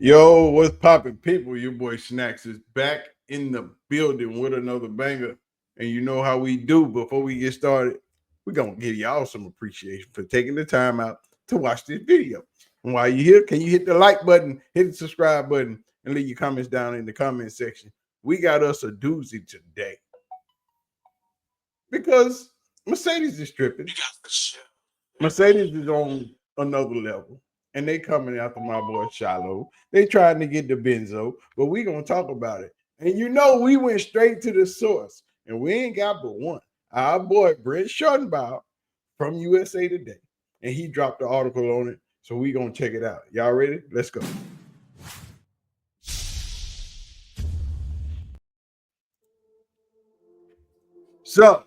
Yo, what's poppin', people? Your boy Snacks is back in the building with another banger. And you know how we do. Before we get started, we're going to give y'all some appreciation for taking the time out to watch this video. And while you're here, can you hit the like button, hit the subscribe button, and leave your comments down in the comment section? We got us a doozy today because Mercedes is tripping. Mercedes is on another level. And they coming after my boy Shilo. They trying to get the Benzo, but we gonna talk about it. And you know we went straight to the source, and we ain't got but one. Our boy Brent Schottenbauer from USA Today, and he dropped the article on it. So we gonna check it out. Y'all ready? Let's go. So,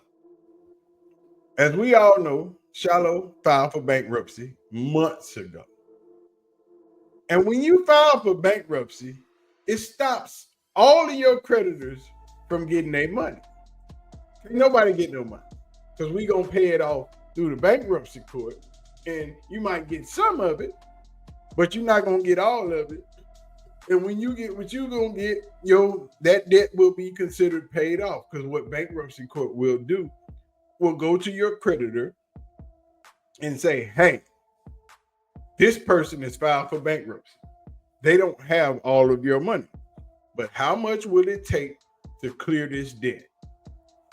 as we all know, Shilo filed for bankruptcy months ago. And when you file for bankruptcy, it stops all of your creditors from getting their money. Can't nobody get no money because we gonna pay it off through the bankruptcy court, and you might get some of it, but you're not gonna get all of it. And when you get what you're gonna get, that debt will be considered paid off, because what bankruptcy court will do will go to your creditor and say, hey, this person is filed for bankruptcy. They don't have all of your money, but how much will it take to clear this debt?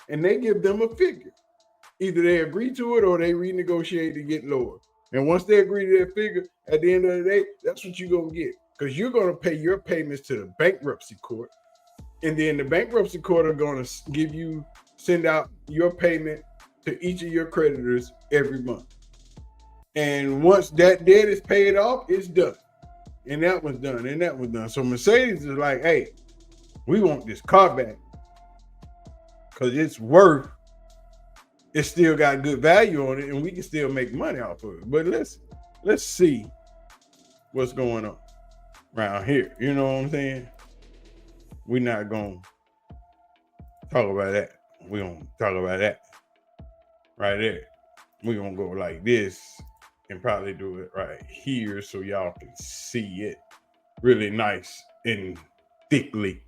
And they give them a figure. Either they agree to it or they renegotiate to get lower. And once they agree to that figure, at the end of the day, that's what you're going to get, because you're going to pay your payments to the bankruptcy court. And then the bankruptcy court are going to send out your payment to each of your creditors every month. And once that debt is paid off, it's done. And that was done. And that was done. So Mercedes is like, hey, we want this car back because it's still got good value on it, and we can still make money off of it. But let's see what's going on around here. You know what I'm saying? We're not going to talk about that. We're going to talk about that right there. We're going to go like this and probably do it right here so y'all can see it really nice and thickly.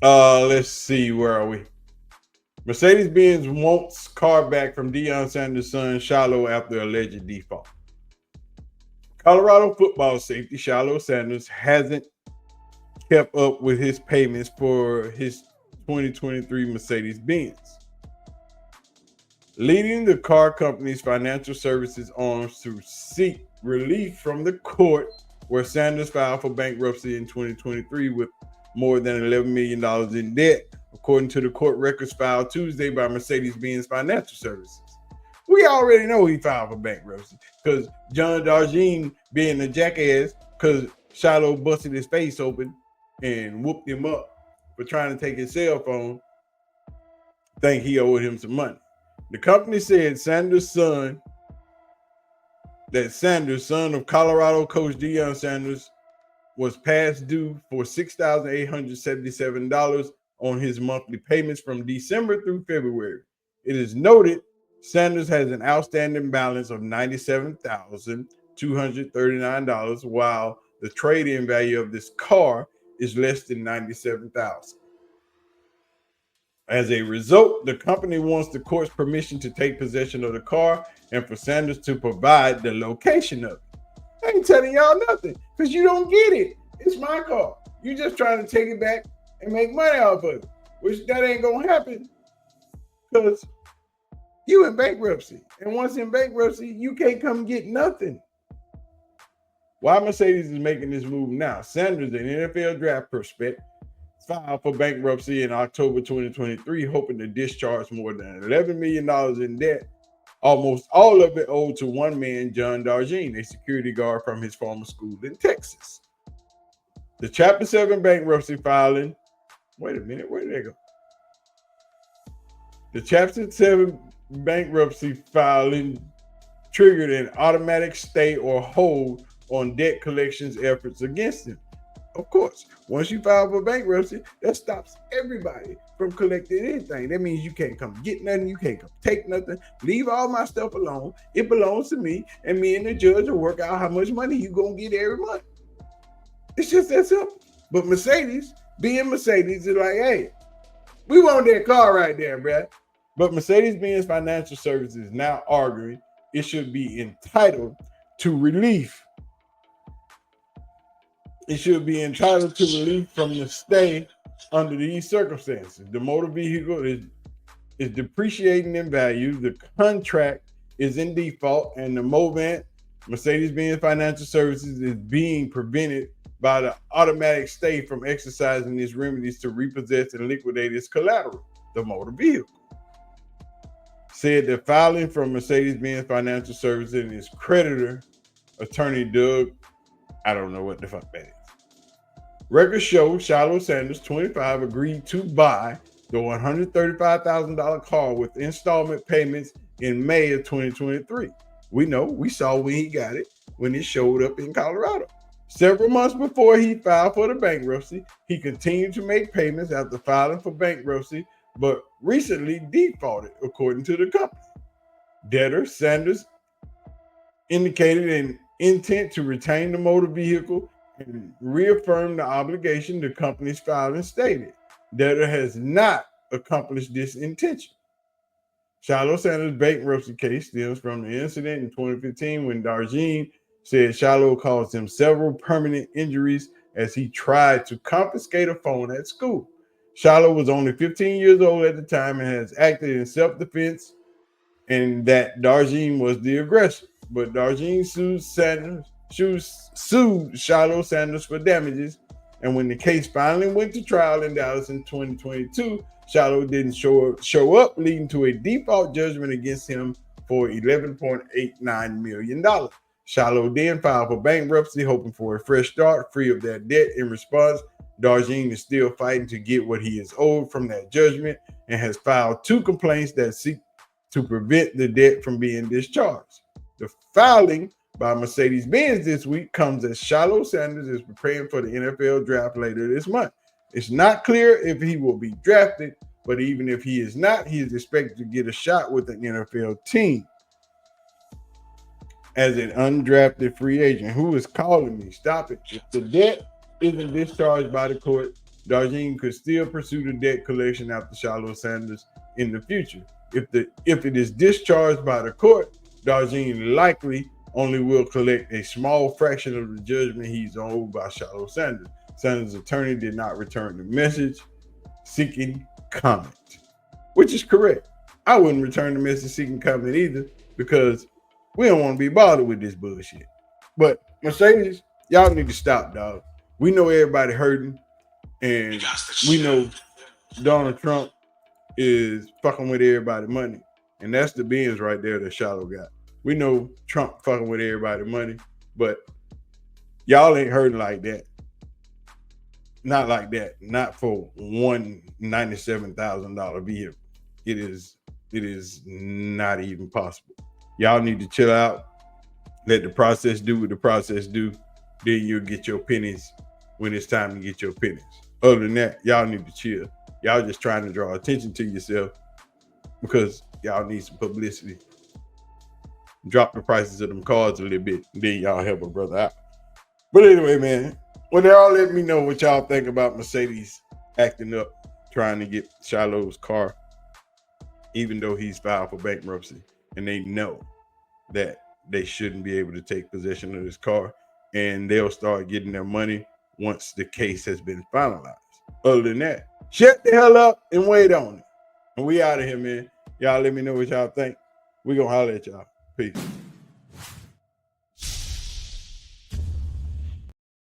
Let's see, where are we? Mercedes-Benz wants car back from Deion Sanders' son Shilo after alleged default. Colorado football safety Shilo Sanders hasn't kept up with his payments for his 2023 Mercedes-Benz, leading the car company's financial services arms to seek relief from the court, where Sanders filed for bankruptcy in 2023 with more than $11 million in debt, according to the court records filed Tuesday by Mercedes-Benz Financial Services. We already know he filed for bankruptcy because John Darjean, being a jackass, because Shilo busted his face open and whooped him up for trying to take his cell phone, think he owed him some money. The company said Sanders, son of Colorado coach Deion Sanders, was past due for $6,877 on his monthly payments from December through February. It is noted Sanders has an outstanding balance of $97,239, while the trade-in value of this car is less than $97,000. As a result, the company wants the court's permission to take possession of the car and for Sanders to provide the location of it. I ain't telling y'all nothing because you don't get it. It's my car. You just trying to take it back and make money off of it, which that ain't going to happen because you in bankruptcy. And once in bankruptcy, you can't come get nothing. Why Mercedes is making this move now? Sanders, an NFL draft prospect, filed for bankruptcy in October 2023, hoping to discharge more than $11 million in debt, almost all of it owed to one man, John Darjean, a security guard from his former school in Texas. The Chapter 7 bankruptcy filing, wait a minute, where did they go? The Chapter 7 bankruptcy filing triggered an automatic stay or hold on debt collections efforts against him. Of course, once you file for bankruptcy, that stops everybody from collecting anything. That means you can't come get nothing, you can't come take nothing. Leave all my stuff alone. It belongs to me, and me and the judge will work out how much money you gonna get every month. It's just that simple. But Mercedes, being Mercedes, is like, hey, we want that car right there, bruh. But Mercedes-Benz Financial Services is now arguing it should be entitled to relief. It should be entitled to relief from the stay under these circumstances. The motor vehicle is depreciating in value. The contract is in default, and the Movant, Mercedes-Benz Financial Services, is being prevented by the automatic stay from exercising its remedies to repossess and liquidate its collateral, the motor vehicle. Said the filing from Mercedes-Benz Financial Services and its creditor, attorney Doug, I don't know what the fuck that is. Records show Shilo Sanders, 25, agreed to buy the $135,000 car with installment payments in May of 2023. We saw when he got it, when it showed up in Colorado. Several months before he filed for the bankruptcy, he continued to make payments after filing for bankruptcy, but recently defaulted, according to the company. Debtor Sanders indicated an intent to retain the motor vehicle and reaffirmed the obligation the company's filing stated. Debtor has not accomplished this intention. Shilo Sanders' bankruptcy case stems from the incident in 2015 when Darjean said Shilo caused him several permanent injuries as he tried to confiscate a phone at school. Shilo was only 15 years old at the time and has acted in self-defense, and that Darjean was the aggressor. But Darjean sued Shilo Sanders for damages, and when the case finally went to trial in Dallas in 2022, Shilo didn't show up, leading to a default judgment against him for $11.89 million. Shilo then filed for bankruptcy, hoping for a fresh start, free of that debt. In response, Darjean is still fighting to get what he is owed from that judgment and has filed 2 complaints that seek to prevent the debt from being discharged. The filing by Mercedes-Benz this week comes as Shilo Sanders is preparing for the NFL draft later this month. It's not clear if he will be drafted, but even if he is not, he is expected to get a shot with an NFL team as an undrafted free agent. Who is calling me? Stop it. If the debt isn't discharged by the court, Darjean could still pursue the debt collection after Shilo Sanders in the future. If it is discharged by the court, Darjean likely only will collect a small fraction of the judgment he's owed by Shilo Sanders. Sanders' attorney did not return the message seeking comment, which is correct. I wouldn't return the message seeking comment either, because we don't want to be bothered with this bullshit. But Mercedes, y'all need to stop, dog. We know everybody hurting, and we know Donald Trump is fucking with everybody's money, and that's the Benz right there that Shilo got. We know Trump fucking with everybody's money, but y'all ain't hurting like that. Not like that. Not for $197,000 vehicle. It is not even possible. Y'all need to chill out. Let the process do what the process do. Then you'll get your pennies when it's time to get your pennies. Other than that, y'all need to chill. Y'all just trying to draw attention to yourself because y'all need some publicity. Drop the prices of them cards a little bit, and then y'all help a brother out. But anyway, man, well, y'all let me know what y'all think about Mercedes acting up, trying to get Shiloh's car, even though he's filed for bankruptcy, and they know that they shouldn't be able to take possession of this car, and they'll start getting their money once the case has been finalized. Other than that, shut the hell up and wait on it. And we out of here, man. Y'all let me know what y'all think. We gonna holler at y'all. Peace.